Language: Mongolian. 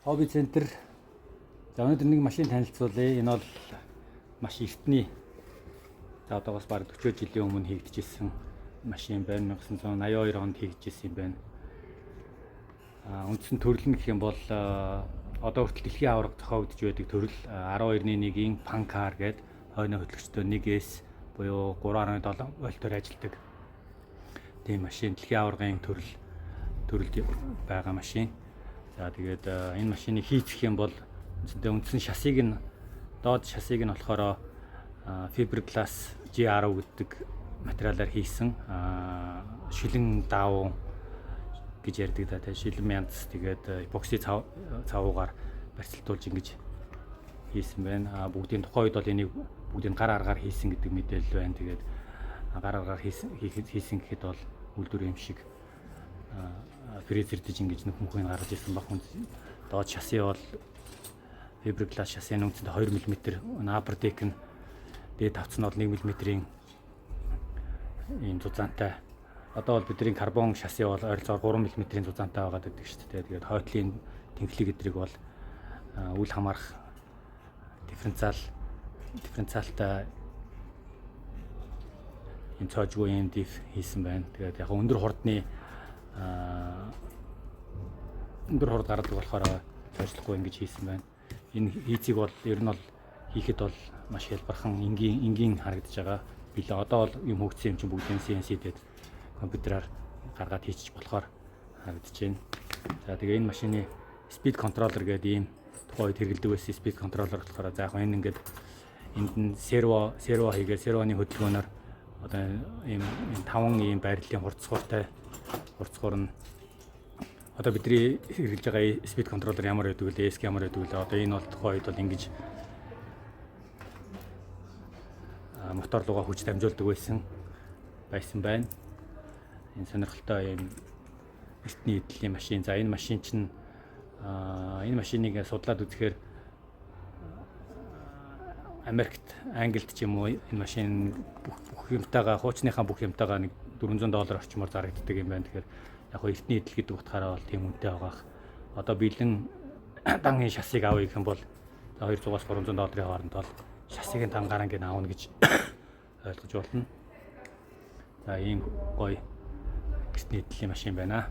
Hobby Center. За өнөөдөр нэг машин танилцуулъя. Энэ бол маш эртний. За одоогоос бараг 40 жилийн өмнө хийгдчихсэн машин байна. 1982 онд хийгдчихсэн юм байна. Үндсэн төрөл нь гэх юм бол одоо хүртэл дэлхийн аварга зохиогдож байдаг төрөл 12.1-ийн Pankar гэдэг хойно хөтлөгчтэй 1S буюу 3.7 вольтоор ажилладаг. Тийм машин дэлхийн аваргын төрөлд байгаа машин. За тэгээд энэ машиныг хийцэх юм бол үндсэн шасиг нь доод шасиг нь болохоор Fiberglass G10 гэдэг материалаар хийсэн шилэн даав гэж ярьдаг да. Тэгээд шилэн мянц тэгээд эпокси цавуугаар барьцалтуулж ингэж хийсэн байна. Бүгдийн тухайн үед бол энийг бүгдийг гар аргаар хийсэн гэдэг мэдээлэл байна. Тэгээд гар аргаар хийсэн гэхэд бол үйлдвэр юм шиг фрезердэж ингэж нөхмөхийг гаргаж ирсэн баг хүн. Доод шаси бол Fiberglass шасийн үнцэнд 2 мм, upper deck нь дээд тавцсан бол 1 мм-ийн ийм зузаантай. Одоо бол бидний карбон шаси бол ойролцоогоор 3 мм-ийн зузаантай байгаа гэдэг шүү дээ. Тэгээд хойтлын тэнхлэг эдрэг бол үл хамаарах дифференциалтай энэ цоожгүй юм диф хийсэн байна. Тэгээд яг өндөр хурдны өндөр хурд гаргадаг болохоор цоожлохгүй ингэж хийсэн байна. Энэ хийцийг бол ер нь бол хийхэд бол маш хялбархан энгийн харагдаж байгаа. Билээ одоо бол юм хөгжсөн юм чинь бүгдийн CNC-дэд компьютераар гаргаад хийчих болохоор харагдаж байна. За тэгээ энэ машины speed controller гэдэг ийм тухайн үед хэрэглэдэг байсан speed controller болохоор за яг энэ ингээд энд нь серво хийгээд сервоны хөдөлгөөнөөр одоо ийм 5 ийм байрлалын хурцгуур нь одоо бидний хэрэглэж байгаа speed controller ямар байдаг вэ? ESC ямар байдаг вэ? Одоо энэ бол тухайн үед бол ингэж мотор руугаа хүч дамжуулдаг байсан байна. Энэ сонирхолтой юм эртний эдлийн машин. За энэ машин чинь энэ машиныг судлаад үзэхээр Америкт, Англид ч юм уу энэ машин бүх юмтайгаа хуучныхаа бүх юмтайгаа нэг $400 орчмоор зарагддаг юм байна. Тэгэхээр яг хөө эртний эдэл гэдэг утгаараа бол тийм үнэтэй байгаах. Одоо бэлэн дангийн шасиг авъя гэх юм бол $200-аас $300 хооронд бол шасигийн дангаар ингээд аавна гэж ойлгож болно. За ийм гоё эртний эдлийн машин байна.